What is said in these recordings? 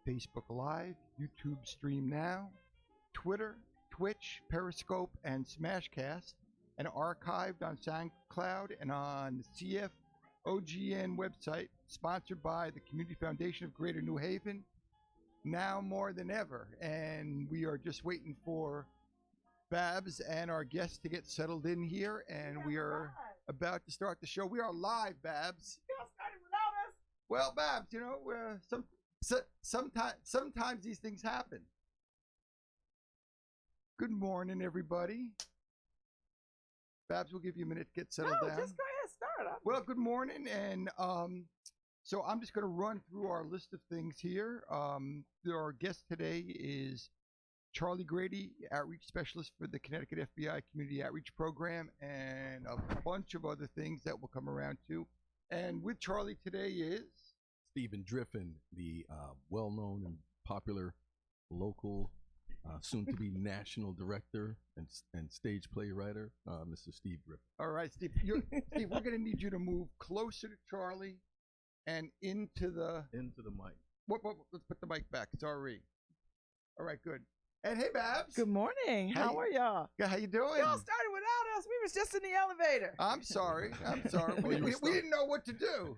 Facebook Live, YouTube Stream Now, Twitter, Twitch, Periscope, and Smashcast, and archived on SoundCloud and on the CFOGN website, sponsored by the Community Foundation of Greater New Haven, now more than ever. And we are just waiting for Babs and our guests to get settled in here, and we are about to start the show. We are live, Babs. Y'all started without us. Well, Babs, you know, sometimes these things happen. Good morning, everybody. Babs, we'll give you a minute to get settled down. Just go ahead, start. Well, good morning, and so I'm just going to run through our list of things here. Our guest today is Charlie Grady, Outreach Specialist for the Connecticut FBI Community Outreach Program, and a bunch of other things that we'll come around to. And with Charlie today is Stephen Driffin, the well-known and popular local, soon-to-be national director and stage play writer, Mr. Steve Driffin. All right, Steve. Steve, we're going to need you to move closer to Charlie and into the mic. Let's put the mic back. Sorry. All right, good. And hey, Babs. Good morning. How are y'all? Yeah, how you doing? Y'all started without us. We was just in the elevator. I'm sorry. We didn't know what to do.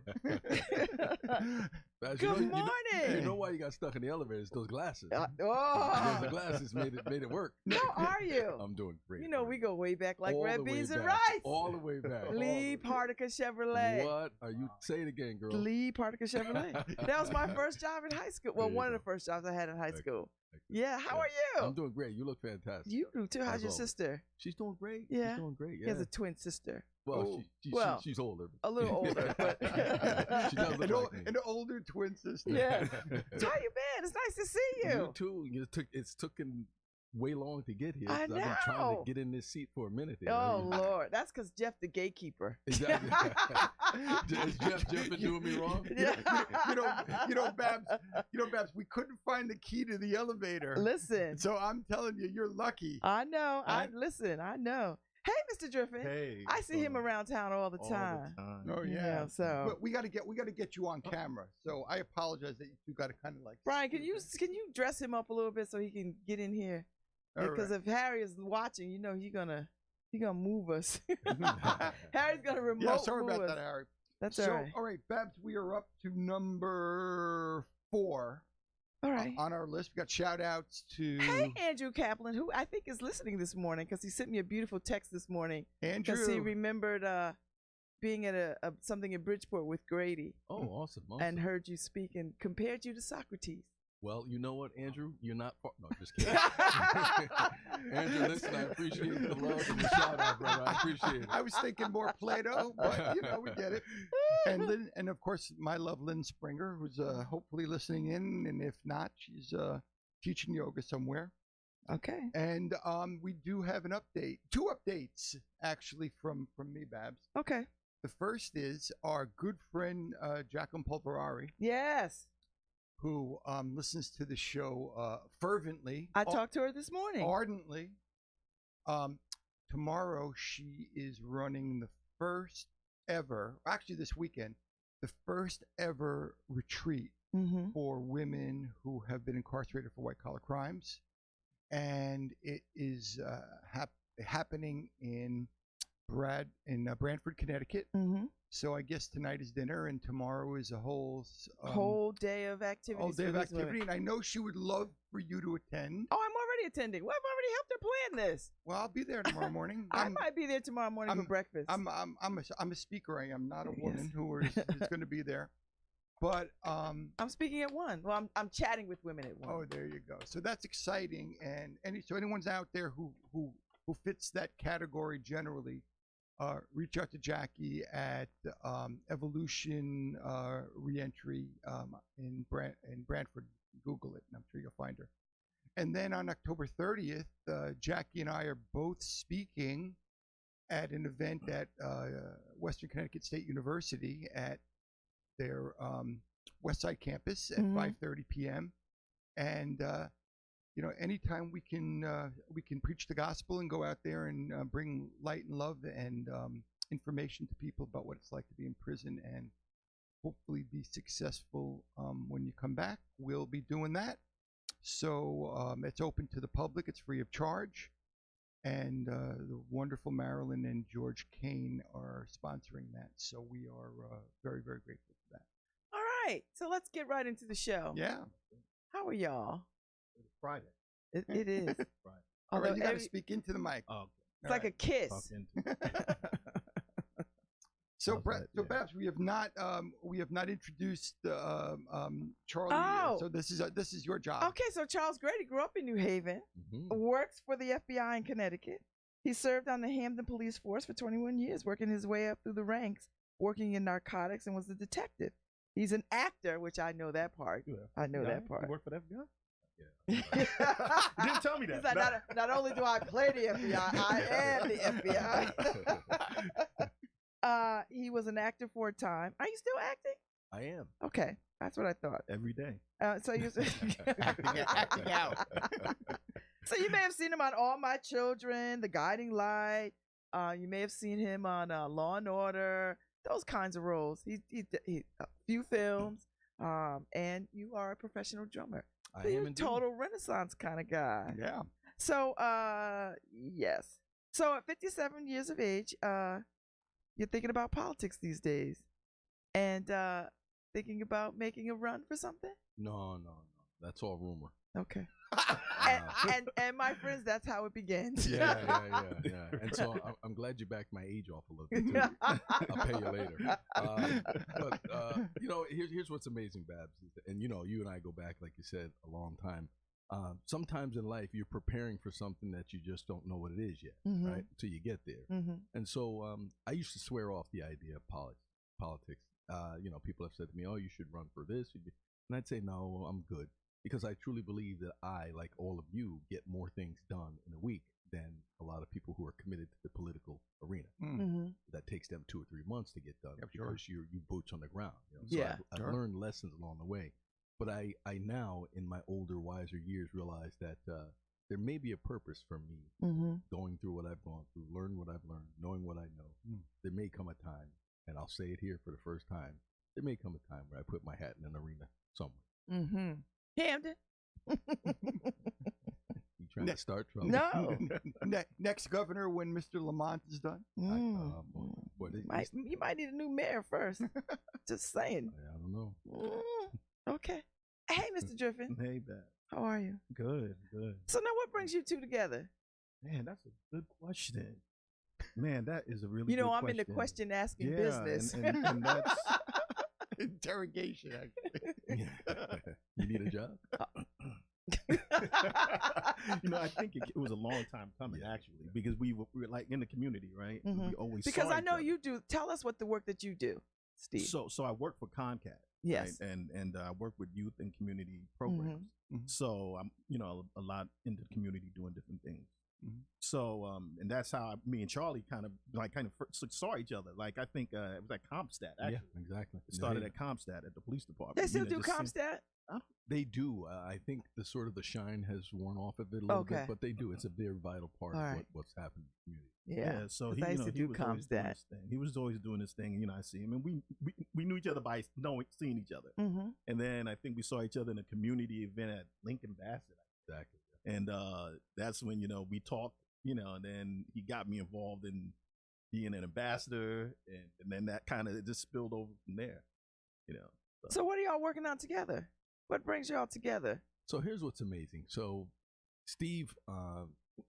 Good morning. You know why you got stuck in the elevator? It's those glasses. Oh. The glasses made it work. How are you? I'm doing great. You know, we go way back like all red beans and rice. All the way back. Lee Partica Chevrolet. What are you? Say it again, girl. Lee Partica Chevrolet. That was my first job in high school. Well, one of the first jobs I had in high school. Yeah, how are you? I'm doing great. You look fantastic. You do too. How's your sister? She's doing great. Yeah. She's doing great. Yeah. He has a twin sister. Well, she's older. A little older, but she does look like me. An older twin sister. Yeah. How you been? It's nice to see you. You too. It's taken way long to get here. I know. I've been trying to get in this seat for a minute. Oh Lord, that's because Jeff the gatekeeper. Exactly. Is Jeff been doing me wrong? Yeah. You know, Babs, we couldn't find the key to the elevator. Listen. So I'm telling you, you're lucky. I know. I know. Hey, Mr. Driffin. Hey. I see him around town all the time. Oh yeah. So, but we got to get you on camera. So I apologize that you got to kind of like. Brian, can you dress him up a little bit so he can get in here? Because if Harry is watching, you know he's gonna move us. Harry's gonna remote. Yeah, sorry move about us. that, Harry. That's all right. All right, Babs, we are up to number 4. All right. On our list, we got shout outs to Hey, Andrew Kaplan, who I think is listening this morning because he sent me a beautiful text this morning. Andrew. Because he remembered being at something in Bridgeport with Grady. Oh, awesome. And heard you speak and compared you to Socrates. Well, you know what, Andrew? You're not far. No, just kidding. Andrew, listen, I appreciate the love and the shout out, brother. I appreciate it. I was thinking more Plato, but you know, we get it. And of course, my love, Lynn Springer, who's hopefully listening in, and if not, she's teaching yoga somewhere. Okay. And we do have an update, 2 updates actually from me, Babs. Okay. The first is our good friend Jacqueline Pulverari. Yes. Who listens to the show fervently. I talked to her this morning. Ardently. Tomorrow she is running the first ever, actually this weekend, the first ever retreat for women who have been incarcerated for white-collar crimes. And it is happening in Branford, Connecticut. So I guess tonight is dinner, and tomorrow is a whole day of activities. Whole day of activity, and I know she would love for you to attend. Oh, I'm already attending. Well, I've already helped her plan this. Well, I'll be there tomorrow morning. I might be there tomorrow morning for breakfast. I'm a speaker. I am not a woman who is going to be there. But I'm speaking at 1. Well, I'm chatting with women at 1. Oh, there you go. So that's exciting, and anyone's out there who fits that category generally. Reach out to Jackie at Evolution Reentry in Brantford. Google it, and I'm sure you'll find her. And then on October 30th, Jackie and I are both speaking at an event at Western Connecticut State University at their West Side campus at 5:30 p.m. And you know, anytime we can preach the gospel and go out there and bring light and love and information to people about what it's like to be in prison and hopefully be successful when you come back. We'll be doing that. So it's open to the public. It's free of charge. And the wonderful Marilyn and George Kane are sponsoring that. So we are very, very grateful for that. All right. So let's get right into the show. Yeah. How are y'all? It's Friday. It is. Friday. All right, Although you got to speak into the mic. Oh, okay. it's like a kiss. Talk into So, How's that? so Yeah. perhaps we have not introduced Charlie. Oh. So this is your job. Okay, so Charles Grady grew up in New Haven, Mhm. works for the FBI in Connecticut. He served on the Hampton Police Force for 21 years, working his way up through the ranks, working in narcotics, and was a detective. He's an actor, which I know that part. Yeah. I know that You part. work for the FBI? You didn't tell me that. Like, not only do I play the FBI, I am the FBI. He was an actor for a time. Are you still acting? I am. Okay, that's what I thought. Every day. So you Acting out. So you may have seen him on All My Children, The Guiding Light. You may have seen him on Law and Order, those kinds of roles. He a few films, and you are a professional drummer. I So am you're a indeed. total Renaissance kind of guy. Yeah. So yes. So at 57 years of age, you're thinking about politics these days, and thinking about making a run for something. No. That's all rumor. Okay. Uh, and my friends, that's how it begins. yeah. And so I'm glad you backed my age off a little bit too. I'll pay you later. But here's what's amazing, Babs, and you and I go back, like you said, a long time. Sometimes in life you're preparing for something that you just don't know what it is yet, Mhm. right? Until you get there. Mm-hmm. And so I used to swear off the idea of politics. People have said to me, "Oh, you should run for this," and I'd say, "No, I'm good," because I truly believe that I, like all of you, get more things done in a week than a lot of people who are committed to the political arena. Mm-hmm. That takes them 2 or 3 months to get done Yeah, sure. because you boots on the ground. So Yeah, I've sure. learned lessons along the way. But I now, in my older, wiser years, realize that there may be a purpose for me Mm-hmm. going through what I've gone through, learn what I've learned, knowing what I know. There may come a time, and I'll say it here for the first time, there may come a time where I put my hat in an arena somewhere. Mm-hmm. Hamden? You trying to start trouble? No. Next governor when Mr. Lamont is done. Boy, You might need a new mayor first. Just saying. I don't know. Okay. Hey, Mr. Driffin. Hey, Bab. How are you? Good. So now what brings you two together? Man, that's a good question. Man, that is a really You know, good I'm in the question asking business. And that's Interrogation, actually. You need a job? I think it was a long time coming, actually, because we were like in the community, right? Mhm. We always Because saw I each know other. you do. Tell us what the work that you do, Steve. So I work for Comcast. Yes. Right? And I work with youth and community programs. Mhm. So I'm a lot into the community doing different things. Mhm. So and that's how me and Charlie kind of first saw each other. Like I think it was at Compstat actually. Yeah, exactly. It started at Compstat at the police department. They still You know, do just seeing- Comstat? They do. I think the shine has worn off of it a little Okay. bit, but they do. It's a very vital part All of right. what's happening in the community. Yeah. So 'cause he, I used to he do was always doing Comstat. his thing. He was always doing his thing. I see him, and we knew each other by seeing each other. Mm-hmm. And then I think we saw each other in a community event at Lincoln Bassett. Exactly. And that's when we talked. And then he got me involved in being an ambassador, and then that kind of just spilled over from there. So what are y'all working on together? What brings y'all together? So here's what's amazing. So Steve,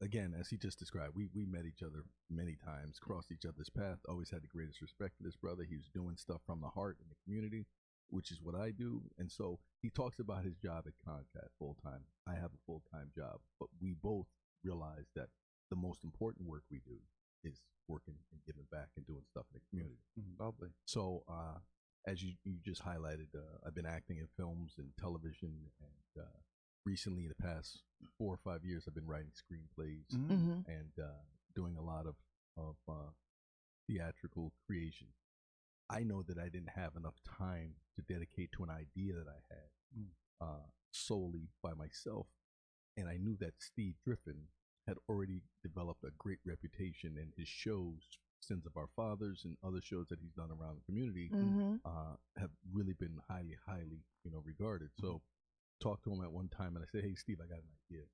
again, as he just described, we met each other many times, crossed each other's path, always had the greatest respect for this brother. He was doing stuff from the heart in the community, which is what I do. And so he talks about his job at Comcast full-time. I have a full-time job, but we both realize that the most important work we do is working and giving back and doing stuff in the community. Lovely. So as you just highlighted, I've been acting in films and television, and recently in the past 4 or 5 years, I've been writing screenplays Mm-hmm. and doing a lot of theatrical creation. I know that I didn't have enough time to dedicate to an idea that I had solely by myself, and I knew that Steve Driffin had already developed a great reputation, and his shows Sins of Our Fathers and other shows that he's done around the community Mm-hmm. have really been highly, regarded. So talked to him at one time and I said, hey, Steve, I got an idea.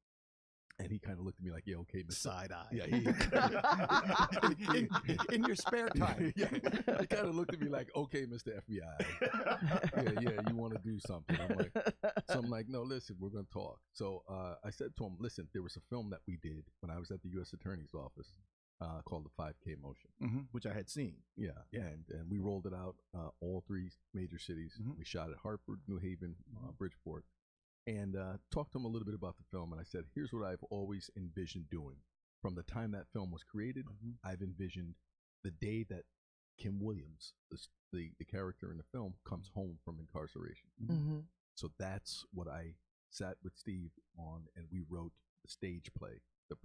And he kind of looked at me like, yeah, okay, Mr. Side eye. Yeah, in your spare time. Yeah, he kind of looked at me like, okay, Mr. FBI. yeah, you want to do something. I'm like, no, listen, we're going to talk. So I said to him, listen, there was a film that we did when I was at the U.S. Attorney's Office called The 5K Motion. Mm-hmm. Which I had seen. Yeah. And we rolled it out all three major cities. Mm-hmm. We shot at Hartford, New Haven, Bridgeport. And talked to him a little bit about the film. And I said, here's what I've always envisioned doing. From the time that film was created, I've envisioned the day that Kim Williams, the character in the film, comes home from incarceration. Mm-hmm. So that's what I sat with Steve on, and we wrote the stage play, the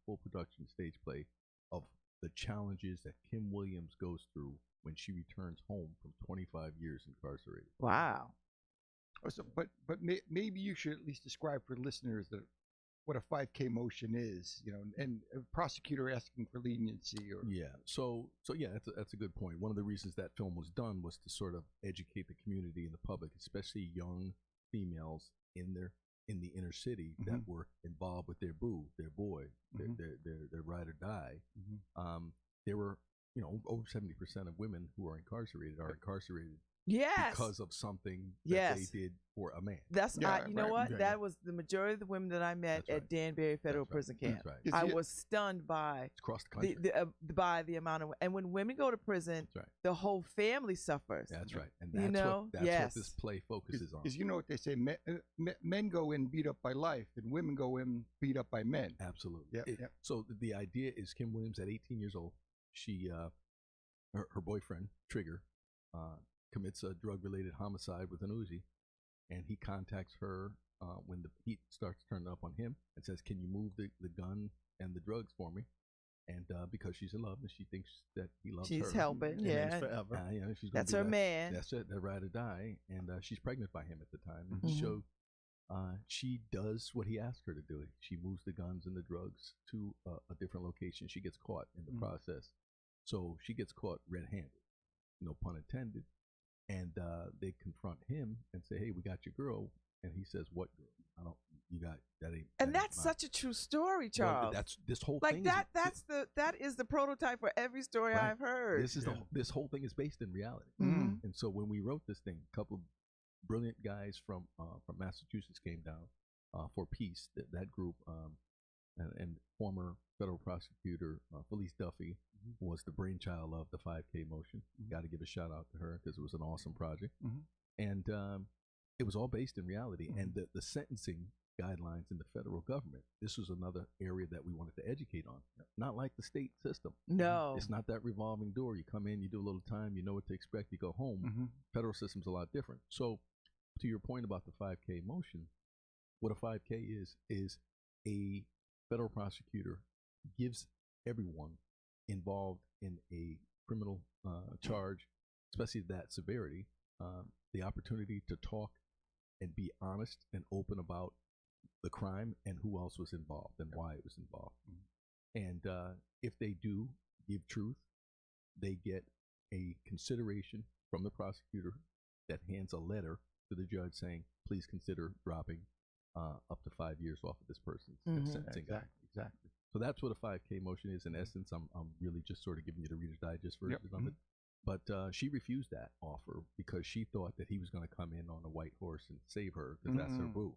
full production stage play of the challenges that Kim Williams goes through when she returns home from 25 years incarcerated. Wow. So, but maybe you should at least describe for listeners what a 5K motion is, and a prosecutor asking for leniency or So yeah, that's a good point. One of the reasons that film was done was to sort of educate the community and the public, especially young females in the inner city that were involved with their boy, their ride or die. There were over 70% of women who are incarcerated Yes. because of something that they did for a man. That's you know what? Yeah, that was the majority of the women that I met at Danbury Federal Prison Camp. That's right. I was stunned by It's across the country. by the amount of, and when women go to prison, the whole family suffers. That's right. And that's what this play focuses on. Because you know what they say, men go in beat up by life, and women go in beat up by men. Absolutely. Yep. So the idea is Kim Williams at 18 years old, she her boyfriend Trigger commits a drug-related homicide with an Uzi, and he contacts her when the heat starts turning up on him and says, can you move the gun and the drugs for me? And because she's in love and she thinks that he loves her. She's helping, And forever. She's that's her man. That's it, that ride or die. And she's pregnant by him at the time. And so she does what he asked her to do. She moves the guns and the drugs to a different location. She gets caught in the process. So she gets caught red-handed, no pun intended. And they confront him and say, hey, we got your girl. And he says, what girl? And that's such a true story, Charles. Well, that's this whole like thing. That is the prototype for every story I've heard. This whole thing is based in reality. Mm-hmm. And so when we wrote this thing, a couple of brilliant guys from Massachusetts came down for peace. That group and former federal prosecutor Felice Duffy was the brainchild of the 5K motion. Got to give a shout out to her because it was an awesome project. And it was all based in reality. And the sentencing guidelines in the federal government, this was another area that we wanted to educate on. Not like the state system. No. It's not that revolving door. You come in, you do a little time, you know what to expect, you go home. Federal system's a lot different. So to your point about the 5K motion, what a 5K is a federal prosecutor gives everyone involved in a criminal charge, especially that severity, the opportunity to talk and be honest and open about the crime and who else was involved and why it was involved. And if they do give truth, they get a consideration from the prosecutor that hands a letter to the judge saying, please consider dropping up to 5 years off of this person's sentencing. Exactly. So that's what a 5K motion is in essence. I'm really just sort of giving you the Reader's Digest version of it. But she refused that offer because she thought that he was going to come in on a white horse and save her because that's her boo.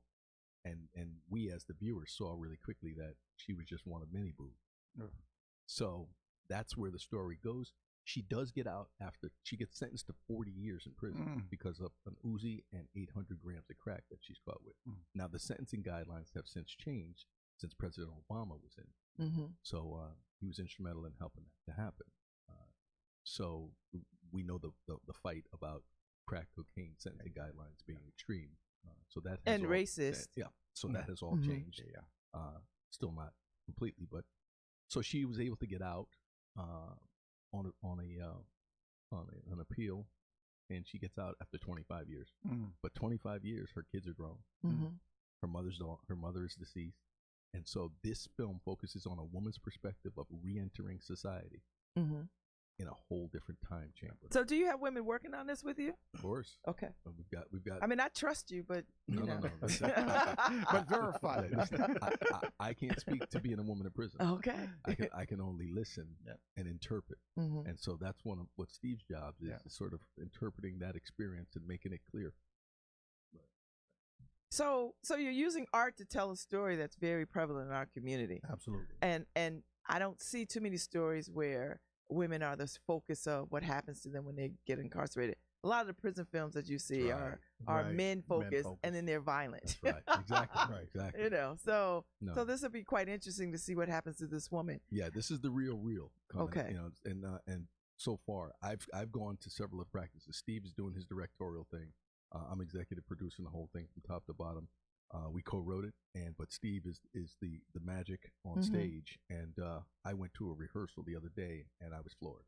And we as the viewers saw really quickly that she was just one of many boos. So that's where the story goes. She does get out after she gets sentenced to 40 years in prison because of an Uzi and 800 grams of crack that she's caught with. Now the sentencing guidelines have since changed since President Obama was in. So he was instrumental in helping that to happen. So we know the fight about crack cocaine sentencing guidelines being extreme. So that has and racist. So that has all changed. Still not completely, but so she was able to get out on an appeal, and she gets out after 25 years. But 25 years, her kids are grown. Her mother is deceased, and so this film focuses on a woman's perspective of re-entering society in a whole different time chamber. So do you have women working on this with you? Of course. Okay. We've got. I mean, I trust you, but you know. No. But verify. Listen, I can't speak to being a woman in prison. Okay. I can only listen and interpret. Mm-hmm. And so that's one of what Steve's jobs is sort of interpreting that experience and making it clear. So you're using art to tell a story that's very prevalent in our community. Absolutely. And I don't see too many stories where women are the focus of what happens to them when they get incarcerated. A lot of the prison films that you see are men focused, and then they're violent. That's right. Exactly. Exactly. You know, so this would be quite interesting to see what happens to this woman. Yeah, this is the real coming, Okay. You know, and so far I've gone to several of practices. Steve's doing his directorial thing. I'm executive producing the whole thing from top to bottom. We co-wrote it, but Steve is the magic on stage. And I went to a rehearsal the other day, and I was floored.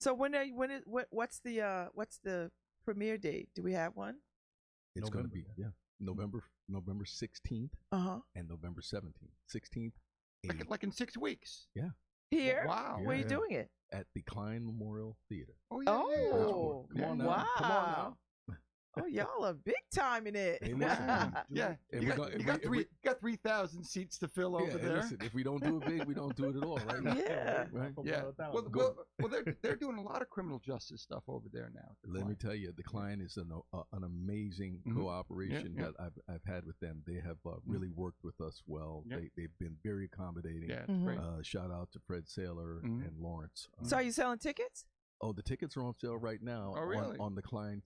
So what's the premiere date? Do we have one? It's going to be November 16th and November 17th. 16th, Like in 6 weeks. Yeah. Here? Wow. Where are you doing it? At the Klein Memorial Theater. Oh yeah. Oh, Come on now. wow. Come on now. Oh, y'all are big time in it. Hey, listen, Yeah. If You we got, go- if got 3,000 seats to fill over and there. listen, if we don't do it big, we don't do it at all, right? Yeah. Right? Yeah. Well, they're doing a lot of criminal justice stuff over there now. Let me tell you, the Klein is an amazing cooperation that I've had with them. They have really worked with us well. Yeah. They've been very accommodating. Yeah, it's great. Shout out to Fred Saylor and Lawrence. So are you selling tickets? Oh, the tickets are on sale right now Oh, really? on the Klein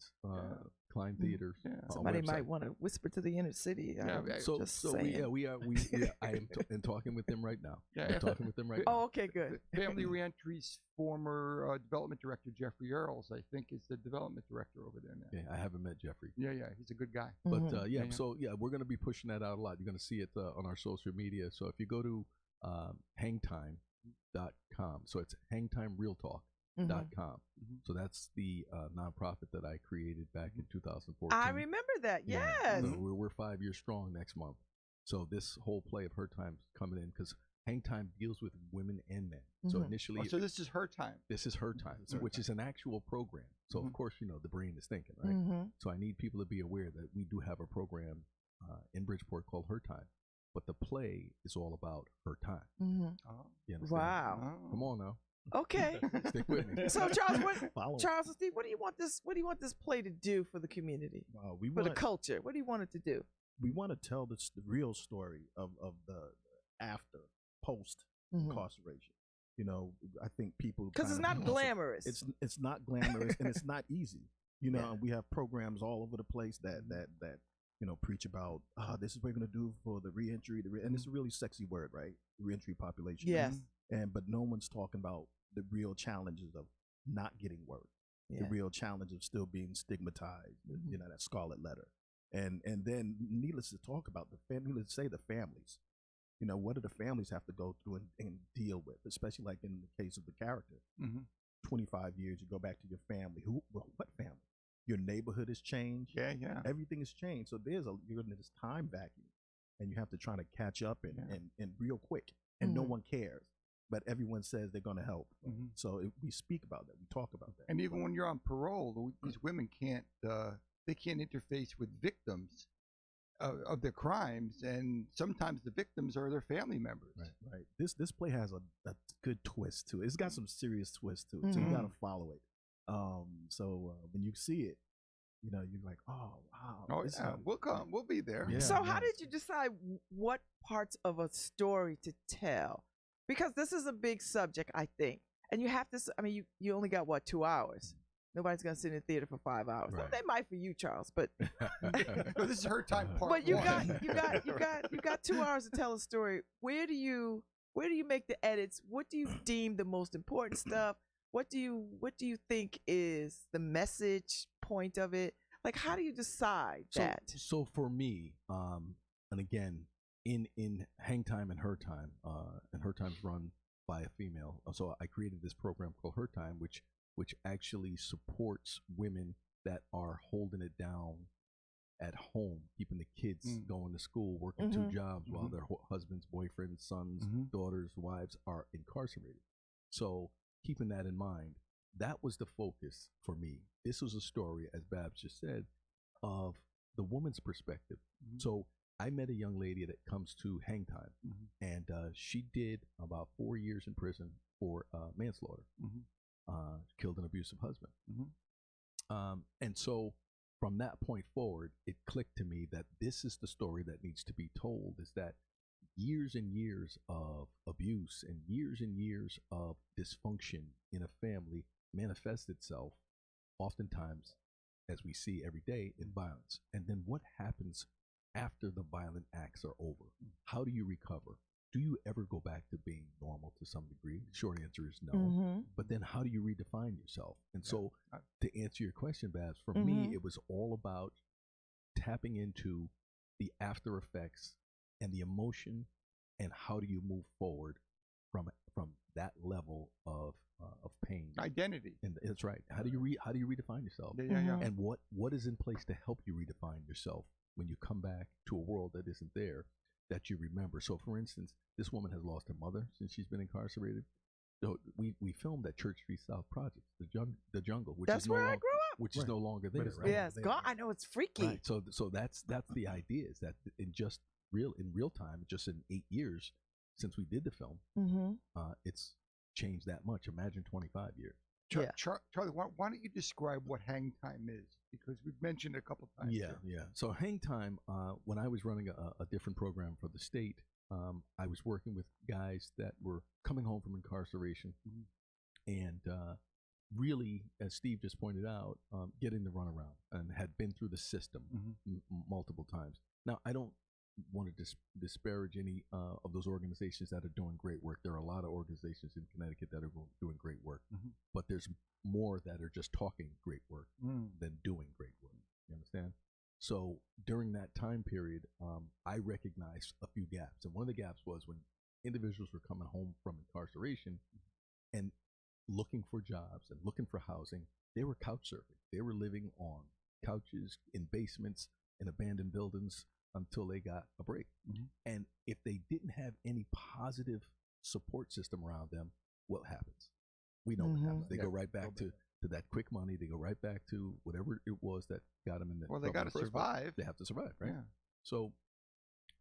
Theaters. Yeah. Somebody website. might want to whisper to the inner city. Yeah, I am talking with them right now. Yeah, I'm talking with them right Oh, now. okay, good. Family Reentry's former development director, Jeffrey Earls, I think, is the development director over there now. Yeah, I haven't met Jeffrey. Yeah, he's a good guy. But Yeah. so we're going to be pushing that out a lot. You're going to see it on our social media. So if you go to hangtime.com, so it's hangtimerealtalk.com. So that's the nonprofit that I created back in 2014. I remember that. Yes. So we're 5 years strong next month. So this whole play of Her Time's coming in because Hang Time deals with women and men. So initially, So this is her time. this is Her Time, which is an actual program. So of course, the brain is thinking, right? So I need people to be aware that we do have a program in Bridgeport called Her Time, but the play is all about her time. You understand? Wow. Come on now. Okay. Stick with me. So Charles and Steve, what do you want this play to do for the community? For the culture? What do you want it to do? We want to tell the real story of the after, post incarceration. I think people Because it's not glamorous. It's not glamorous and it's not easy. And we have programs all over the place that preach about this is what we're gonna do for the reentry, and it's a really sexy word, right? Reentry population. Yes. But no one's talking about the real challenges of not getting work, the real challenge of still being stigmatized, that scarlet letter. And then needless to talk about the families. What do the families have to go through and deal with, especially like in the case of the character. 25 years, you go back to your family. What family? Your neighborhood has changed. Yeah. Everything has changed. So you're in this time vacuum, and you have to try to catch up and real quick. And no one cares, but everyone says they're going to help. So we speak about that. We talk about that. And even when you're on parole, these women can't interface with victims of their crimes, and sometimes the victims are their family members. Right. This play has a good twist to it. It's got some serious twist to it, so you got to follow it. So when you see it, you're like, oh wow. Oh yeah, we'll come. We'll be there. Yeah. So how did you decide what parts of a story to tell? Because this is a big subject, I think, and you have to. I mean, you only got 2 hours. Nobody's gonna sit in the theater for 5 hours. Well, they might for you, Charles, but No, this is Her Time part but you one. got 2 hours to tell a story. Where do you make the edits? What do you deem the most important stuff? What do you think is the message point of it? Like, how do you decide that? So for me, and again, in Hang Time and Her Time's run by a female. So I created this program called Her Time, which actually supports women that are holding it down at home, keeping the kids going to school, working 2 jobs while their husbands, boyfrids, sons, daughters, wives are incarcerated. So keeping that in mind, that was the focus for me. This was a story, as Babs just said, of the woman's perspective. So I met a young lady that comes to hang time, and she did about 4 years in prison for manslaughter, killed an abusive husband. And so from that point forward, it clicked to me that this is the story that needs to be told, is that years and years of abuse and years of dysfunction in a family manifests itself oftentimes, as we see every day, in violence. And then what happens after the violent acts are over? How do you recover? Do you ever go back to being normal to some degree? The short answer is no. But then how do you redefine yourself? And so to answer your question, Babs, for me, it was all about tapping into the after effects and the emotion, and how do you move forward from that level of pain, identity. And that's right. How do you redefine yourself? And what is in place to help you redefine yourself when you come back to a world that isn't there, that you remember? So, for instance, this woman has lost her mother since she's been incarcerated. So we filmed at Church Street South Projects, the jungle, which that's is where I grew up. Which is no longer there. It's Right? Yeah, it's gone. I know, it's freaky. Right. So that's the idea, is that in real time, just in 8 years since we did the film, it's changed that much. Imagine 25 years. Charlie, why don't you describe what hang time is? Because we've mentioned it a couple times. Yeah. So hang time, when I was running a different program for the state, I was working with guys that were coming home from incarceration, and really, as Steve just pointed out, getting the runaround and had been through the system multiple times. Now, I don't want to disparage any of those organizations that are doing great work. There are a lot of organizations in Connecticut that are doing great work, but there's more that are just talking great work than doing great work. You understand? So during that time period, I recognized a few gaps. And one of the gaps was when individuals were coming home from incarceration and looking for jobs and looking for housing, they were couch surfing. They were living on couches, in basements, in abandoned buildings, until they got a break. And if they didn't have any positive support system around them, what happens? We know what happens. They go right back to that quick money. They go right back to whatever it was that got them in the. Well, they got to survive. They have to survive, right? Yeah. So,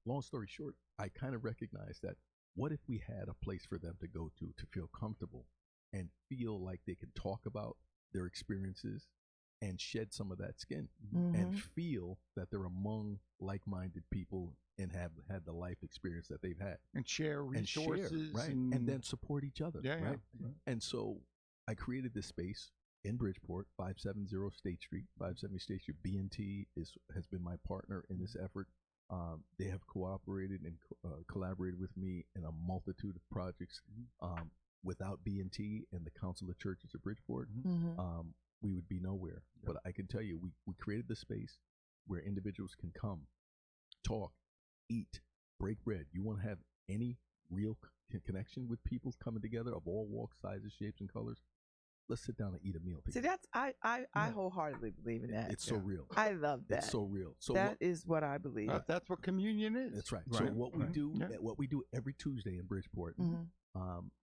long story short, I kind of recognized that what if we had a place for them to go to feel comfortable and feel like they can talk about their experiences and shed some of that skin and feel that they're among like-minded people and have had the life experience that they've had, and share resources, right? And then support each other, right? And so I created this space in Bridgeport, 570 State Street, 570 State Street. B&T has been my partner in this effort. They have cooperated and collaborated with me in a multitude of projects. Without B&T and the Council of Churches of Bridgeport, we would be nowhere. But I can tell you, we created the space where individuals can come, talk, eat, break bread. You want to have any real connection with people coming together of all walks, sizes, shapes, and colors? Let's sit down and eat a meal together. See, that's I wholheartedly believe in that. It's so real. I love that. It's so real. So that is what I believe. That's what communion is. That's right. So what we do every Tuesday in Bridgeport,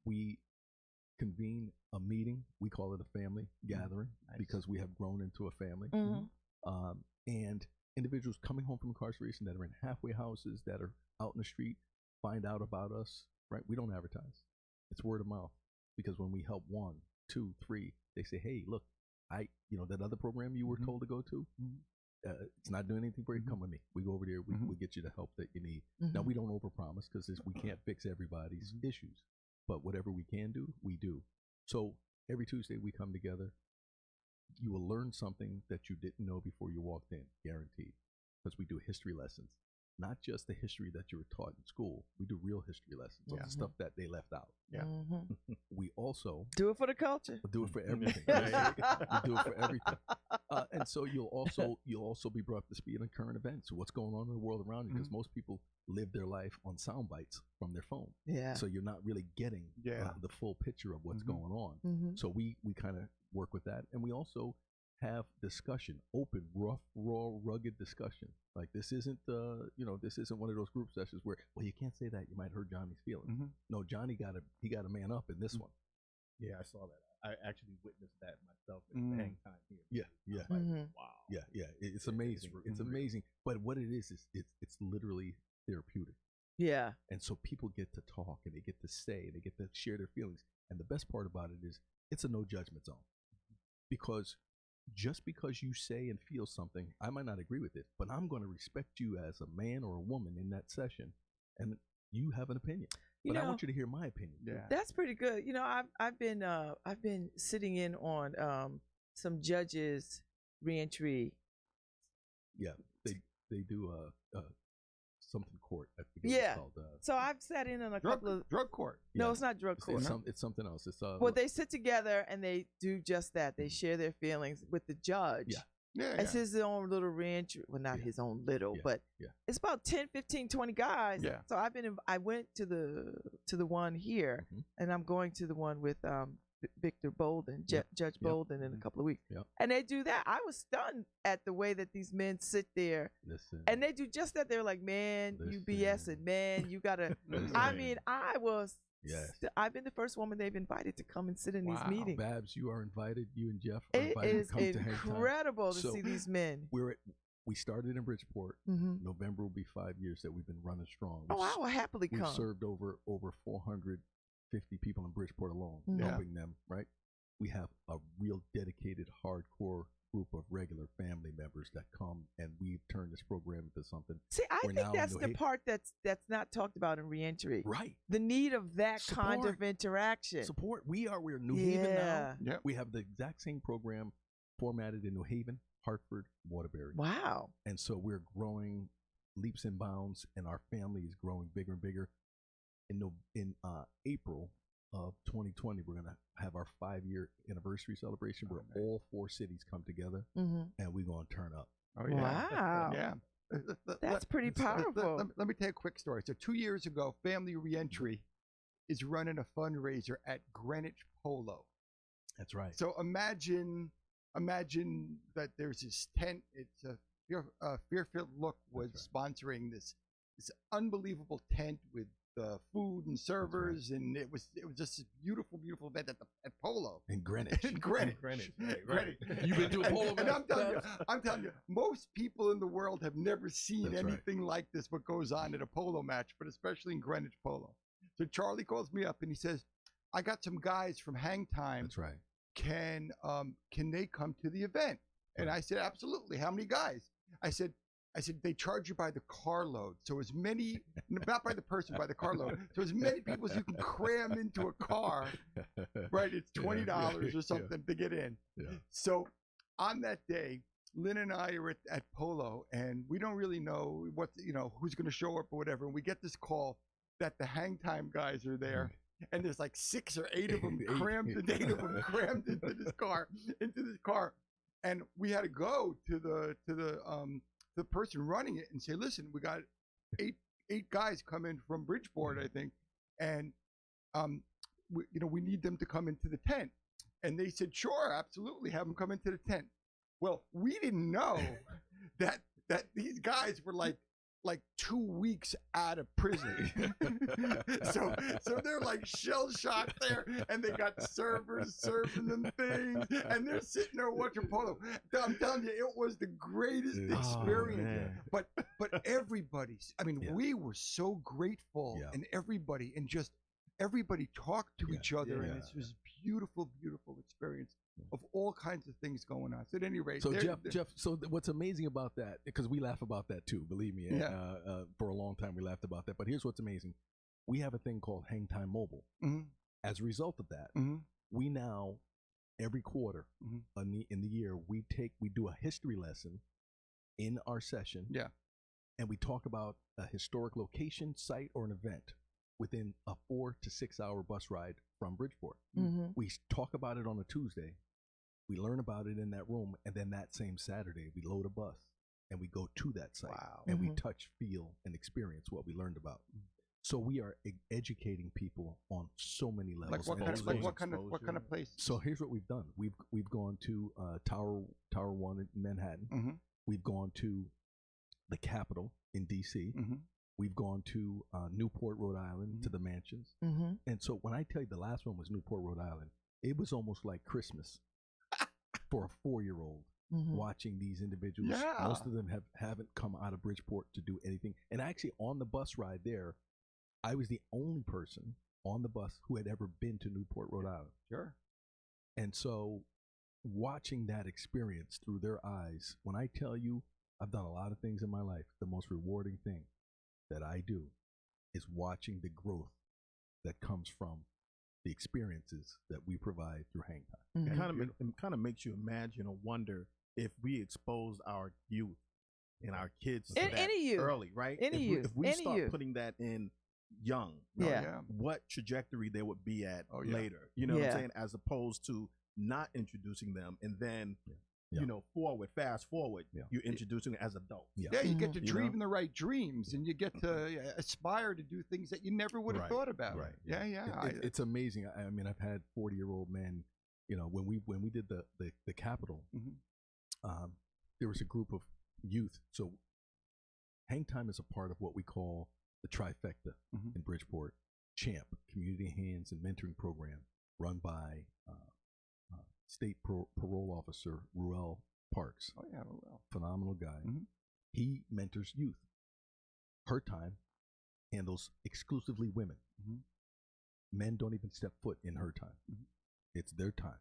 we convene a meeting. We call it a family gathering because we have grown into a family. And individuals coming home from incarceration that are in halfway houses, that are out in the street, find out about us, right? We don't advertise. It's word of mouth, because when we help 1, 2, 3, they say, hey, look, that other program you were told to go to, it's not doing anything for you. Come with me. We go over there. We get you the help that you need. Now, we don't overpromise because we can't fix everybody's issues, but whatever we can do, we do. So every Tuesday we come together. You will learn something that you didn't know before you walked in, guaranteed, because we do history lessons. Not just the history that you were taught in school. We do real history lessons, the stuff that they left out. We also do it for the culture. Do it for everything. Right? We do it for everything. And so you'll also be brought up to speed on current events, what's going on in the world around you, because most people live their life on sound bites from their phone. So you're not really getting the full picture of what's going on. So we kind of work with that, and we also have discussion, open, rough, raw, rugged discussion. Like this isn't this isn't one of those group sessions where, well, you can't say that, you might hurt Johnny's feelings. No, Johnny got a man up in this one. Yeah, I saw that. I actually witnessed that myself in the hang time here. Yeah. Like, Mhm. wow. Yeah. It's amazing. It's unreal. amazing. But what it is it's literally therapeutic. Yeah. And so people get to talk and they get to say and they get to share their feelings. And the best part about it is it's a no judgment zone. Because just because you say and feel something, I might not agree with it, but I'm going to respect you as a man or a woman in that session, and you have an opinion. You But I know, want you to hear my opinion. Yeah. that's pretty good. You know, I've been sitting in on some judges reentry. Yeah, they do something court. I forget what Yeah. it's called. So I've sat in on a couple of Drug court. no, yeah, it's not drug court. it's something else. It's Well, they sit together and they do just that. They share their feelings with the judge. Yeah. Yeah. It's his own little reentry. Well, not Yeah. his own little, Yeah. but Yeah. it's about 10, 15, 20 guys. Yeah. So I went to the one here, Mhm. and I'm going to the one with Victor Bolden, Yep. Judge Yep. Bolden, in a Mhm. couple of weeks. Yep. And they do that. I was stunned at the way that these men sit there Listen. and they do just that. They're like, man, you BSing, man, you gotta. I mean, I was. Yes. I've been the first woman they've invited to come and sit in these Wow. meetings. Babs, you are invited. You and Jeff are It invited is to come to Hang Time. incredible to So- see these men. We started in Bridgeport. Hmm. November will be 5 years that we've been running strong. Oh, I will happily We've come. served over 450 people in Bridgeport alone, Mhm. Yeah. helping them, right? We have a real dedicated, hardcore group of regular family members that come, and we've turned this program into something. See, I We're think now that's in New the Haven. part that's not talked about in reentry. Right. The need of that kind Support. of interaction. Support. We're New Haven now. Yeah. Yep. We have the exact same program formatted in New Haven, Hartford, Waterbury. Wow. And so we're growing leaps and bounds, and our family is growing bigger and bigger. In April of 2020, we're going to have our 5-year anniversary celebration where nice. all 4 cities come together, Hmm. and we're going to turn up. Oh yeah. Wow. Yeah. That's pretty powerful. Let me tell you a quick story. So 2 years ago, Family Reentry is running a fundraiser at Greenwich Polo. That's right. So imagine that there's this tent. It's a Fairfield Look was That's sponsoring this unbelievable tent with food and servers, and it was just this beautiful event at Polo. In Greenwich. In Greenwich. Right. You've been to a polo And match? I'm telling you, most people in the world have never seen That's right. anything like this, what goes on at a polo match, but especially in Greenwich Polo. So Charlie calls me up and he says, I got some guys from Hang Time. That's right. Can they come to the event? And I said, absolutely. How many guys? I said, they charge you by the carload. So as many, not by the person, by the carload. So as many people as you can cram into a car, right? It's $20 or something to get in. Yeah. So on that day, Lynn and I are at Polo, and we don't really know who's going to show up or whatever. And we get this call that the Hang Time guys are there. And there's like 6 or 8 of them crammed into this car. And we had to go to the person running it and say, listen, we got eight guys coming from Bridgeport, I think, and we need them to come into the tent. And they said, sure, absolutely, have them come into the tent. Well, we didn't know that these guys were like 2 weeks out of prison. so they're like shell shocked there, and they got servers serving them things, and they're sitting there watching polo. I'm telling you, it was the greatest experience. But everybody's, we were so grateful, and everybody talked to each other, and it was beautiful experience of all kinds of things going on. So at any rate, so Jeff, what's amazing about that, because we laugh about that too, believe me, for a long time we laughed about that, but here's what's amazing. We have a thing called Hang Time Mobile. Mm-hmm. As a result of that, we now, every quarter in the year, we do a history lesson in our session, and we talk about a historic location, site, or an event within a 4 to 6 hour bus ride from Bridgeport. Mhm. We talk about it on a Tuesday. We learn about it in that room, and then that same Saturday, we load a bus and we go to that site. Wow. And we touch, feel, and experience what we learned about. So we are educating people on so many levels. Like what kind of place? So here's what we've done. We've gone to Tower 1 in Manhattan. Mm-hmm. We've gone to the Capitol in D.C. Mm-hmm. We've gone to Newport, Rhode Island, to the mansions. Mhm. And so when I tell you the last one was Newport, Rhode Island, it was almost like Christmas for a 4-year-old watching these individuals. Yeah. Most of them haven't come out of Bridgeport to do anything. And actually, on the bus ride there, I was the only person on the bus who had ever been to Newport, Rhode Island. Sure. And so watching that experience through their eyes, when I tell you I've done a lot of things in my life, the most rewarding thing that I do is watching the growth that comes from the experiences that we provide through hang time. It kind of makes you imagine or wonder if we expose our youth and our kids to that any youth early, right? If we start putting that in young, what trajectory they would be at later. You know what I'm saying? As opposed to not introducing them and then fast forward, you're introducing it as adults. Yeah, you get to dream the right dreams, and you get to aspire to do things that you never would have thought about. Right. Yeah. It's amazing. I mean, I've had 40-year-old men. You know, when we did the Capitol, there was a group of youth. So, hang time is a part of what we call the trifecta in Bridgeport. CHAMP, Community Hands and Mentoring Program, run by State Parole Officer Ruel Parks. Oh yeah, Ruel. Phenomenal guy. He mentors youth. Her time handles exclusively women. Men don't even step foot in her time. It's their time.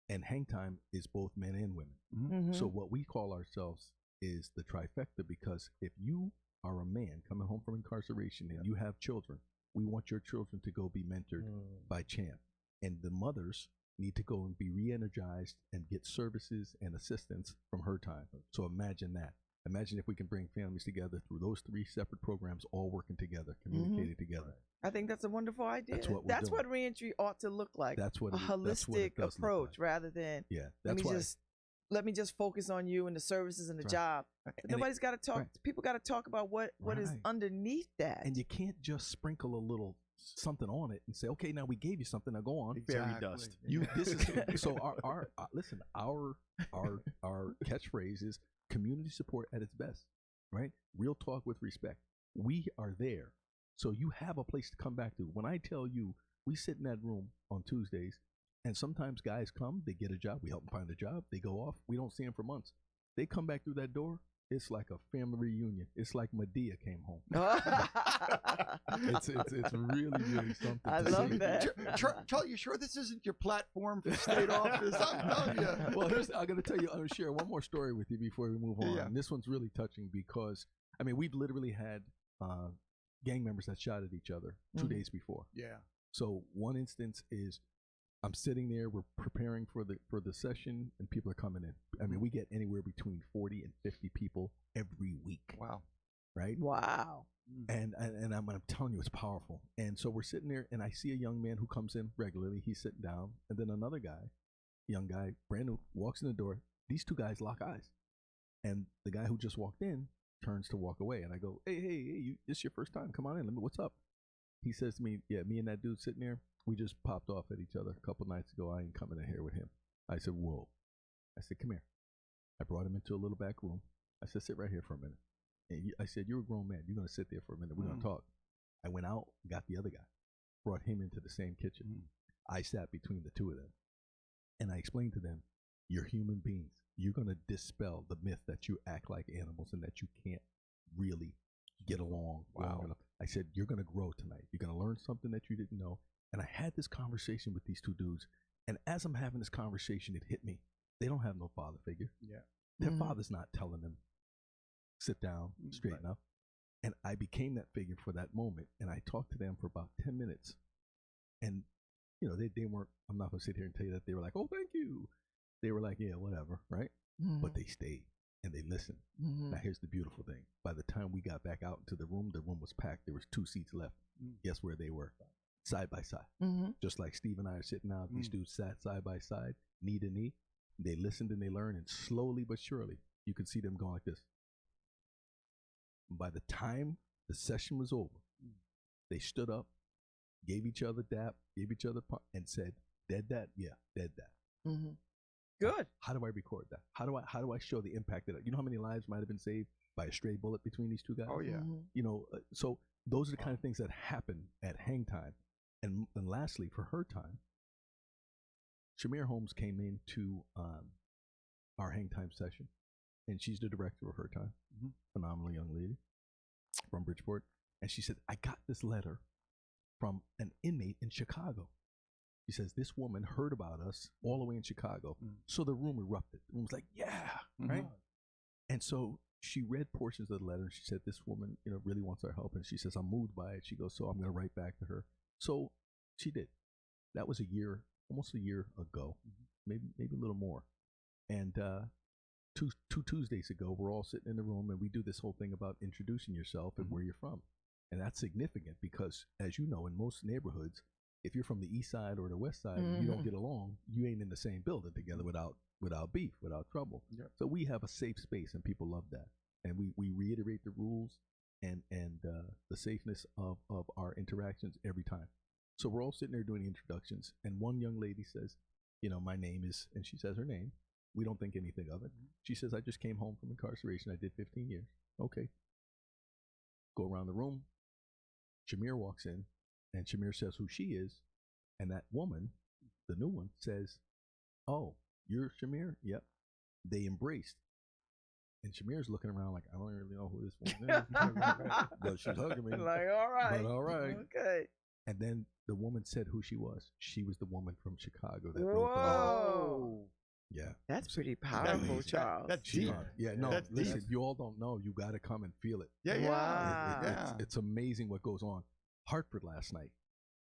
And hang time is both men and women. So what we call ourselves is the trifecta, because if you are a man coming home from incarceration and you have children, we want your children to go be mentored by CHAMP. And the mothers need to go and be re-energized and get services and assistance from her time. So imagine that. Imagine if we can bring families together through those 3 separate programs, all working together, communicating together. I think that's a wonderful idea. That's what reentry ought to look like. That's what a holistic approach rather than let me just focus on you and the services and the job. Nobody's got to talk. People got to talk about what is underneath that. And you can't just sprinkle a little something on it and say, okay, now we gave you something, now go on. Fairy dust. This is so our listen, our catchphrase is community support at its best, right? Real talk with respect. We are there, so you have a place to come back to. When I tell you, we sit in that room on Tuesdays, and sometimes guys come, they get a job, we help them find a job, they go off, we don't see them for months. They come back through that door, it's like a family reunion. It's like Medea came home. It's really, really something. I love that. Charlie, you sure this isn't your platform for state office? I'm telling you. Well, I'm going to tell you, I'm going to share one more story with you before we move on. Yeah. And this one's really touching because, I mean, we've literally had gang members that shot at each other 2 days before. Yeah. So one instance is I'm sitting there, we're preparing for the session, and people are coming in. I mean, we get anywhere between 40 and 50 people every week. Wow. Right? Wow. And I'm telling you, it's powerful. And so we're sitting there, and I see a young man who comes in regularly. He's sitting down, and then another guy, young guy, brand new, walks in the door. These 2 guys lock eyes. And the guy who just walked in turns to walk away. And I go, hey, this is your first time. Come on in. What's up? He says to me, yeah, me and that dude sitting there, we just popped off at each other a couple nights ago. I ain't coming in here with him. I said, whoa. I said, come here. I brought him into a little back room. I said, sit right here for a minute. And I said, you're a grown man. You're going to sit there for a minute. We're going to talk. I went out, got the other guy, brought him into the same kitchen. I sat between the 2 of them. And I explained to them, you're human beings. You're going to dispel the myth that you act like animals and that you can't really get along. Wow. I said, you're going to grow tonight. You're going to learn something that you didn't know. And I had this conversation with these 2 dudes. And as I'm having this conversation, it hit me. They don't have no father figure. Yeah. Their father's not telling them, sit down, straighten up. And I became that figure for that moment. And I talked to them for about 10 minutes. And, you know, they weren't, I'm not going to sit here and tell you that they were like, oh, thank you. They were like, yeah, whatever, right? But they stayed and they listened. Now, here's the beautiful thing. By the time we got back out into the room was packed. There was 2 seats left. Guess where they were? Side by side. Just like Steve and I are sitting now, these dudes sat side by side, knee to knee. They listened and they learned, and slowly but surely, you could see them going like this. By the time the session was over, they stood up, gave each other dap, gave each other and said, dead that? Yeah, dead that. Good. How do I record that? How do I show the impact of that? You know how many lives might have been saved by a stray bullet between these 2 guys? Oh, yeah. You know, so those are the kind of things that happen at hang time. And lastly, for her time, Shamir Holmes came into our hang time session, and she's the director of Her Time, phenomenal young lady from Bridgeport. And she said, I got this letter from an inmate in Chicago. She says, this woman heard about us all the way in Chicago. So the room erupted. The room was like, yeah, right? And so she read portions of the letter, and she said, this woman, really wants our help. And she says, I'm moved by it. She goes, so I'm going to write back to her. So she did. That was almost a year ago, maybe a little more. And two Tuesdays ago, we're all sitting in the room, and we do this whole thing about introducing yourself and where you're from. And that's significant because, as you know, in most neighborhoods, if you're from the east side or the west side and you don't get along, you ain't in the same building together without beef, without trouble. Yep. So we have a safe space, and people love that. And we reiterate the rules and the safeness of our interactions every time. So we're all sitting there doing the introductions, and one young lady says, my name is, and she says her name. We don't think anything of it. She says, I just came home from incarceration. I did 15 years. Okay. Go around the room. Shamir walks in, and Shamir says who she is, and that woman, the new one, says, oh, you're Shamir? Yep. They embraced. And Shamir's looking around like, I don't really know who this woman is. But she's hugging me. Like, all right. But all right. Okay. And then the woman said who she was. She was the woman from Chicago that Whoa. wrote the letter. Yeah. That's pretty powerful, Charles. That's deep. Yeah, no, That's listen, deep. you all don't know. You got to come and feel it. Yeah, yeah. Wow. It's amazing what goes on. Hartford last night.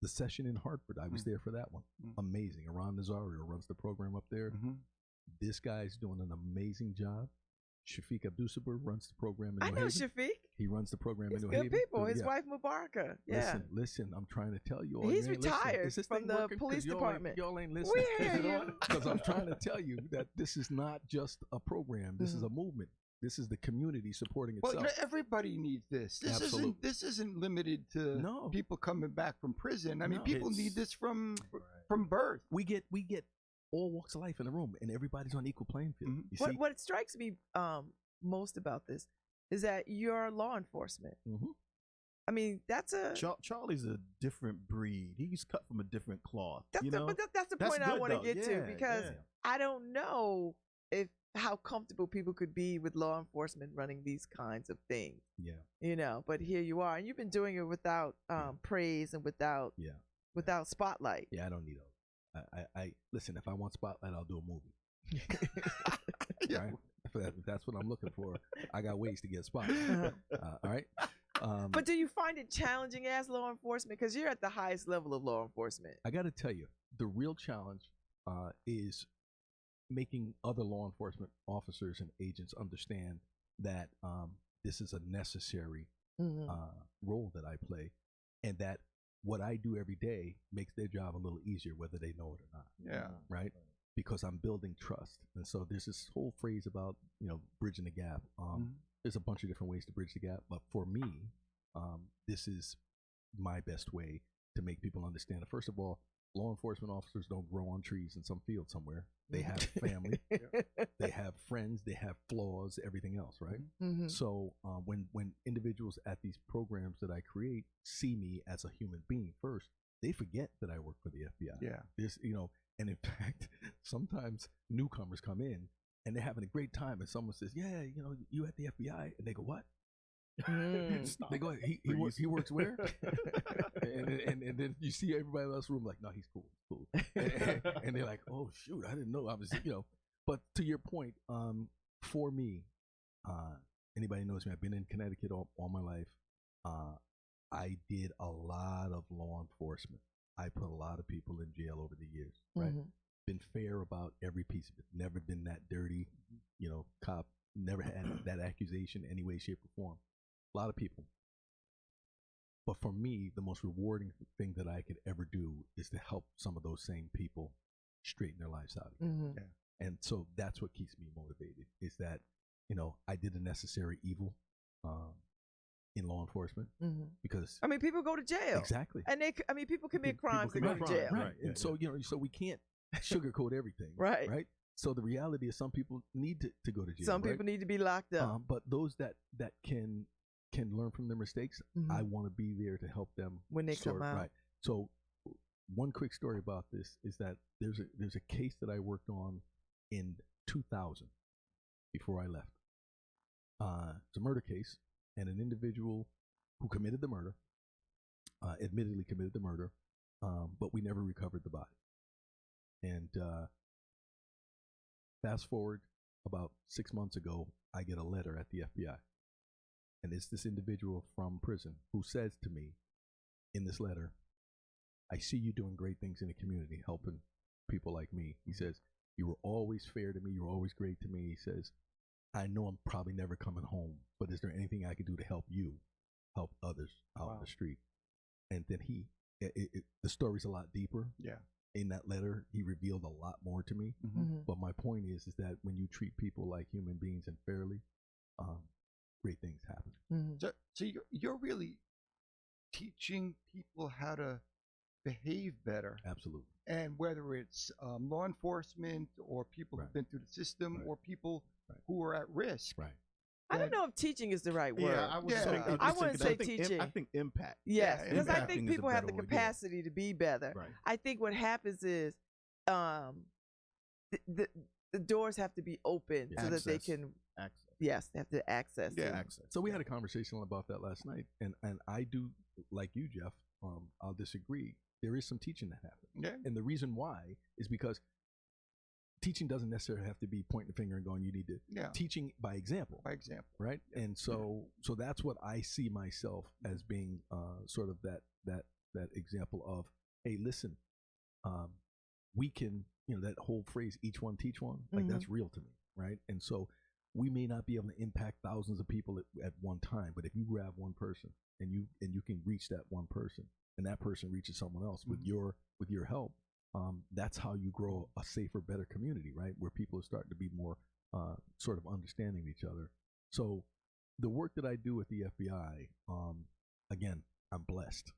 The session in Hartford, I was there for that one. Amazing. Aron Nazario runs the program up there. This guy's doing an amazing job. Shafiq Abdusabur runs the program in New Haven. Shafiq. He runs the program He's in New Haven. good people. His wife Mubaraka. Yeah. Listen, I'm trying to tell you all. He's retired from the police department. Y'all ain't listening. We hear you. Because I'm trying to tell you that this is not just a program. This is a movement. This is the community supporting itself. Well, everybody needs this. This isn't limited to people coming back from prison. I mean, people need this from birth. We get all walks of life in the room, and everybody's on equal playing field. You see? What strikes me most about this is that you're law enforcement. I mean, that's Charlie's a different breed. He's cut from a different cloth. That's the point I want to get to, because I don't know how comfortable people could be with law enforcement running these kinds of things. Yeah. But here you are, and you've been doing it without praise and without spotlight. Yeah, I don't need those. I listen, if I want spotlight, I'll do a movie. Right? If that's what I'm looking for, I got ways to get spotlight. All right. But do you find it challenging as law enforcement? Because you're at the highest level of law enforcement. I got to tell you, the real challenge is making other law enforcement officers and agents understand that this is a necessary role that I play, and that what I do every day makes their job a little easier, whether they know it or not. Yeah. Right? Because I'm building trust. And so there's this whole phrase about, bridging the gap. There's a bunch of different ways to bridge the gap. But for me, this is my best way to make people understand that, first of all, law enforcement officers don't grow on trees in some field somewhere. They have family, they have friends, they have flaws, everything else, right? So when individuals at these programs that I create see me as a human being first, they forget that I work for the FBI. Yeah. There's, and in fact, sometimes newcomers come in and they're having a great time, and someone says, yeah, you at the FBI? And they go, what? They go, he works where? and then you see everybody else in the room like, no, he's cool. And they're like, oh shoot, I didn't know. I was, But to your point, for me, anybody knows me, I've been in Connecticut all my life. I did a lot of law enforcement. I put a lot of people in jail over the years, right? Been fair about every piece of it. Never been that dirty, cop. Never had that accusation any way, shape, or form. A lot of people. But for me, the most rewarding thing that I could ever do is to help some of those same people straighten their lives out again. Yeah. And so that's what keeps me motivated, is that, I did a necessary evil in law enforcement, because people go to jail. Exactly. And people commit crimes, they go to jail. Right. And so, so we can't sugarcoat everything. Right. Right. So the reality is some people need to go to jail. Some people need to be locked up. But those that can learn from their mistakes, I want to be there to help them when they come out. Right. So one quick story about this is that there's a case that I worked on in 2000 before I left. It's a murder case, and an individual who committed the murder, admittedly committed the murder, but we never recovered the body. And fast forward about 6 months ago, I get a letter at the FBI. And it's this individual from prison who says to me in this letter, I see you doing great things in the community, helping people like me. He says, you were always fair to me. You were always great to me. He says, I know I'm probably never coming home, but is there anything I can do to help you, help others out on the street? And then the story's a lot deeper. Yeah. In that letter, he revealed a lot more to me. But my point is that when you treat people like human beings and fairly, great things happen. So you're really teaching people how to behave better. Absolutely. And whether it's law enforcement or people who've been through the system or people who are at risk. Right. I don't know if teaching is the right word. I wouldn't say teaching. I think impact. Yes, because I think impacting is a people have the better word, capacity to be better. Right. I think what happens is the doors have to be open so that they can. Access. Yes, they have to access. Yeah. it. Access. So we had a conversation about that last night, and I do, like you, Jeff, I'll disagree. There is some teaching that happens. Yeah. And the reason why is because teaching doesn't necessarily have to be pointing the finger and going, you need to. Teaching by example. By example. Right? And so that's what I see myself as being sort of that example of, hey, listen, we can, that whole phrase, each one teach one, like that's real to me, right? And so we may not be able to impact thousands of people at one time, but if you grab one person and you can reach that one person, and that person reaches someone else with your help, that's how you grow a safer, better community, right? Where people are starting to be more sort of understanding each other. So the work that I do at the FBI, again, I'm blessed.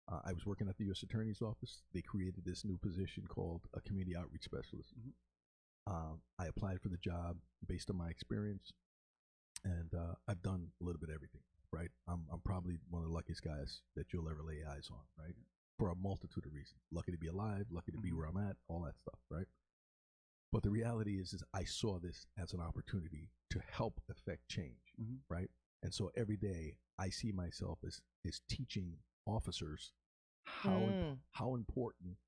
I was working at the U.S. Attorney's Office. They created this new position called a community outreach specialist. I applied for the job based on my experience, and I've done a little bit of everything, right? I'm probably one of the luckiest guys that you'll ever lay eyes on, right? For a multitude of reasons. Lucky to be alive, lucky to be where I'm at, all that stuff, right? But the reality is I saw this as an opportunity to help affect change, right? And so every day I see myself as teaching officers how important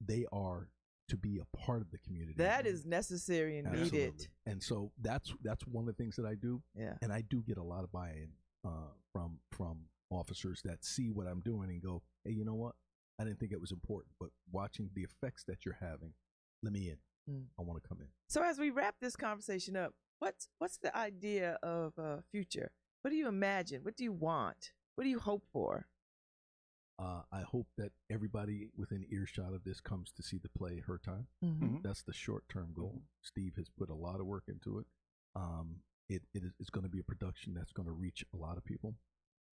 they are to be a part of the community. That is necessary and needed. And so that's one of the things that I do. Yeah. And I do get a lot of buy-in from officers that see what I'm doing and go, hey, you know what? I didn't think it was important, but watching the effects that you're having, let me in. I want to come in. So as we wrap this conversation up, what's the idea of future? What do you imagine? What do you want? What do you hope for? I hope that everybody within earshot of this comes to see the play Her Time. That's the short-term goal. Steve has put a lot of work into it. It's going to be a production that's going to reach a lot of people.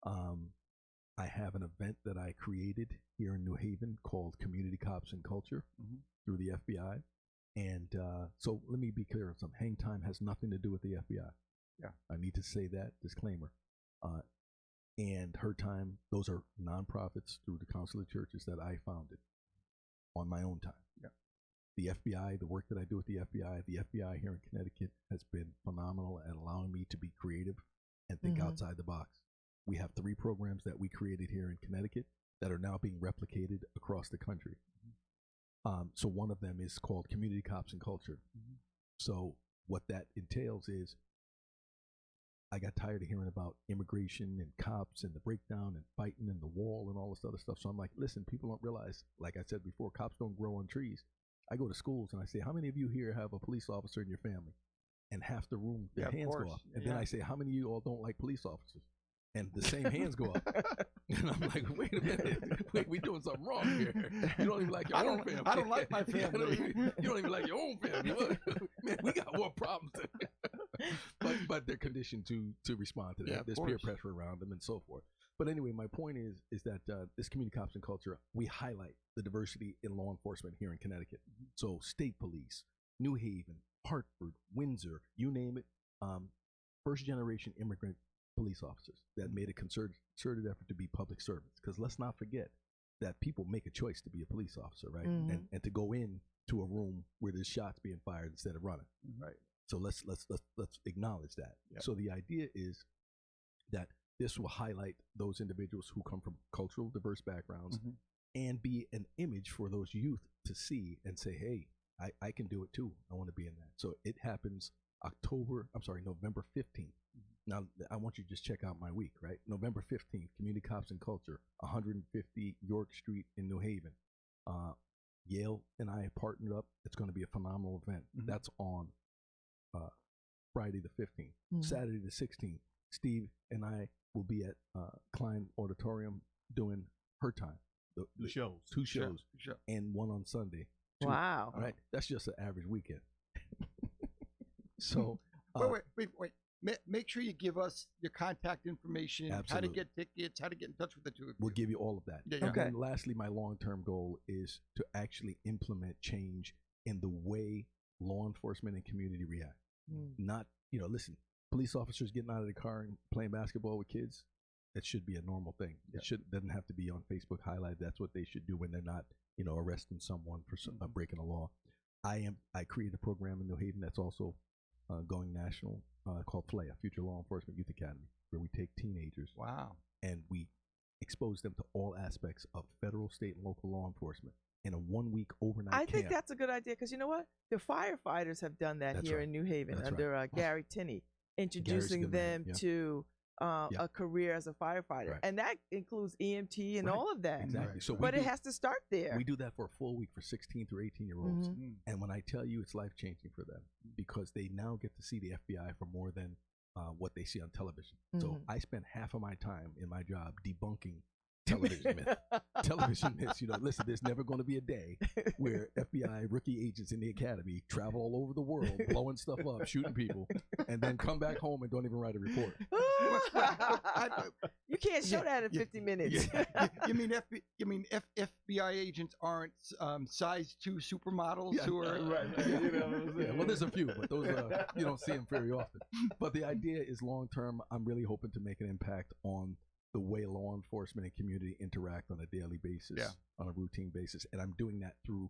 I have an event that I created here in New Haven called Community Cops and Culture through the FBI. And so let me be clear on something. Hang Time has nothing to do with the FBI. Yeah. I need to say that disclaimer. And Her Time, those are nonprofits through the Council of Churches that I founded on my own time. Yeah. The FBI, the work that I do with the FBI here in Connecticut has been phenomenal at allowing me to be creative and think outside the box. We have 3 programs that we created here in Connecticut that are now being replicated across the country. So one of them is called Community Cops and Culture. So what that entails is I got tired of hearing about immigration and cops and the breakdown and fighting and the wall and all this other stuff. So I'm like, listen, people don't realize, like I said before, cops don't grow on trees. I go to schools and I say, how many of you here have a police officer in your family? And half the room, their hands go up. And then I say, how many of you all don't like police officers? And the same hands go up. And I'm like, wait a minute. Wait, we doing something wrong here. You don't even like your own family. I don't like my family. You don't even like your own family. Man, we got more problems. But they're conditioned to respond to that. Yeah, there's peer pressure around them and so forth. But anyway, my point is that this Community Cops and Culture, we highlight the diversity in law enforcement here in Connecticut. So state police, New Haven, Hartford, Windsor, you name it, first generation immigrant police officers that made a concerted effort to be public servants. Because let's not forget, that people make a choice to be a police officer, right? Mhm. And to go in to a room where there's shots being fired instead of running. Right. So let's acknowledge that. Yep. So the idea is that this will highlight those individuals who come from cultural diverse backgrounds and be an image for those youth to see and say, hey, I can do it too. I want to be in that. So it happens November 15th. Now, I want you to just check out my week, right? November 15th, Community Cops and Culture, 150 York Street in New Haven. Yale and I partnered up. It's going to be a phenomenal event. That's on Friday the 15th. Saturday the 16th, Steve and I will be at Klein Auditorium doing Her Time. Two shows. Sure. And one on Sunday. Wow. All right. That's just an average weekend. So wait. Make sure you give us your contact information, Absolutely. how to get tickets, how to get in touch with the two of you. we'll give you all of that. Yeah, yeah. And Okay. then lastly, my long-term goal is to actually implement change in the way law enforcement and community react. Not, listen, police officers getting out of the car and playing basketball with kids, that should be a normal thing. Yeah. It doesn't have to be on Facebook highlight. That's what they should do when they're not, arresting someone for breaking a law. I created a program in New Haven that's also going national called FLAA, Future Law Enforcement Youth Academy, where we take teenagers Wow. and we expose them to all aspects of federal, state, and local law enforcement in a 1-week overnight I think camp. that's a good idea because you know what? The firefighters have done that That's here right. in New Haven That's under Gary Tinney, introducing good man, them yeah. to Yeah. a career as a firefighter. Right. And that includes EMT and Right. all of that. Exactly. Right. So But it has to start there. we do that for a full week for 16 through 18-year-olds. Mhm. And when I tell you it's life-changing for them, because they now get to see the FBI for more than what they see on television. So Mhm. I spend half of my time in my job debunking television myths. Television myths. Listen, there's never going to be a day where FBI rookie agents in the academy travel all over the world, blowing stuff up, shooting people, and then come back home and don't even write a report. You can't show that in 50 minutes. You mean FBI agents aren't size 2 supermodels Yeah. who are Right. Yeah, well, there's a few, but those you don't see them very often. But the idea is long term. I'm really hoping to make an impact on the way law enforcement and community interact on a daily basis, on a routine basis, and I'm doing that through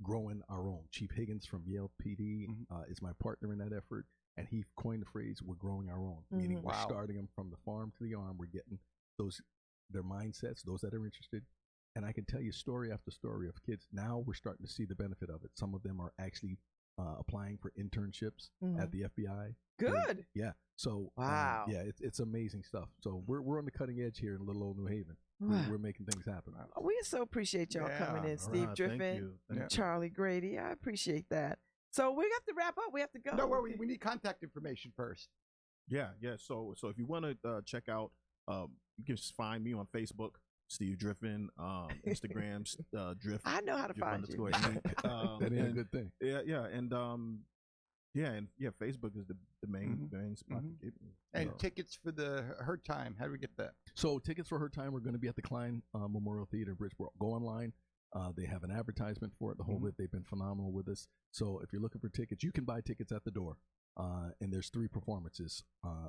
growing our own. Chief Higgins from Yale PD is my partner in that effort, and he coined the phrase "we're growing our own," meaning we're starting them from the farm to the arm. We're getting their mindsets, those that are interested. And I can tell you story after story of kids. Now we're starting to see the benefit of it. Some of them are actually applying for internships at the FBI. Good. Yeah. So Wow. it's amazing stuff. So we're on the cutting edge here in little old New Haven. Wow. We're making things happen. We so appreciate y'all coming in, Yeah. Steve Thank Driffin, you. Thank you. Charlie Grady. I appreciate that. So we have to wrap up. We have to go. No, well, we need contact information first. Yeah. So if you want to check out, you can just find me on Facebook, Steve Driffin, Instagram, Drift. I know how to find you. That ain't a good thing. Facebook is the main spot to get me. And tickets for the Her Time. How do we get that? So tickets for Her Time are going to be at the Klein Memorial Theater in Bridgeport. Go online. They have an advertisement for it. The whole bit. They've been phenomenal with us. So if you're looking for tickets, you can buy tickets at the door. And there's 3 performances.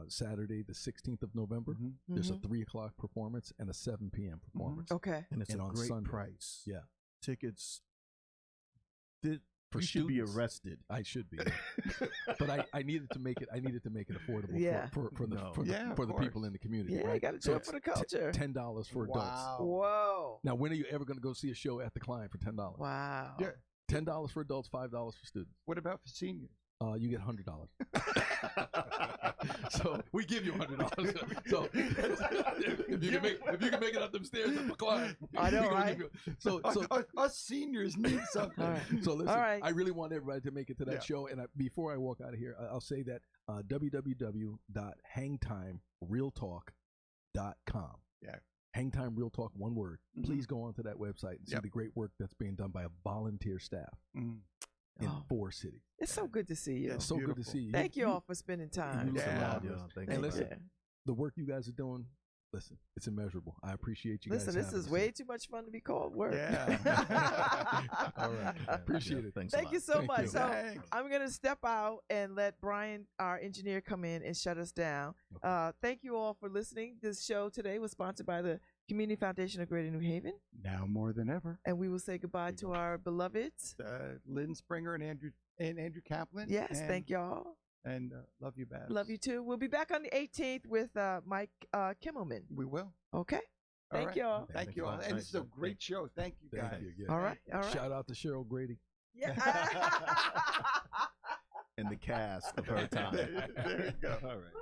Saturday, the 16th of November, there's a 3 o'clock performance and a 7 p.m. performance. Okay. And it's And a on great Sunday. price. Yeah. Tickets. For You should be students. arrested. I should be, but I needed to make it. I needed to make it affordable Yeah. for the No. for the, Yeah, for of the course. people in the community. Yeah, you right? got to do So it it's for the culture. $10 for adults. Wow. Whoa. Now, when are you ever going to go see a show at the Klein for $10? Wow. Yeah. $10 for adults, $5 for students. What about for seniors? You get $100. So we give you $100. So if you can make it up them stairs at the Klein, I know, we gonna right? give you- So Us seniors need something. All right. So listen, All right. I really want everybody to make it to that Yeah. show. And before I walk out of here, I'll say that www.hangtimerealtalk.com. Yeah. Hangtime Real Talk, one word. Please go onto that website and see Yep. the great work that's being done by a volunteer staff in Oh. 4 cities. It's so good to see you. It's so good to beautiful. see you. Thank you all for spending time. you look Yeah. alive. Yeah, thank And you. listen, the work you guys are doing, listen, it's immeasurable. I appreciate you Listen, guys. this having is us way here. too much fun to be called work. Yeah. All right. Appreciate it. Thanks a Thank lot. you so Thank much. you. So Thanks. I'm going to step out and let Brian, our engineer, come in and shut us down. Thank you all for listening. This show today was sponsored by the Community Foundation of Greater New Haven. Now more than ever. And we will say goodbye to our beloveds. Lynn Springer and Andrew Kaplan. Yes, thank y'all. And love you, Babs. Love you too. We'll be back on the 18th with Mike Kimmelman. We will. Okay. Thank y'all. Thank you all. And this is a great show. Thank you, guys. Thank you, yeah. All right. All right. Shout out to Cheryl Grady. Yeah. And the cast of her time. There you go. All right.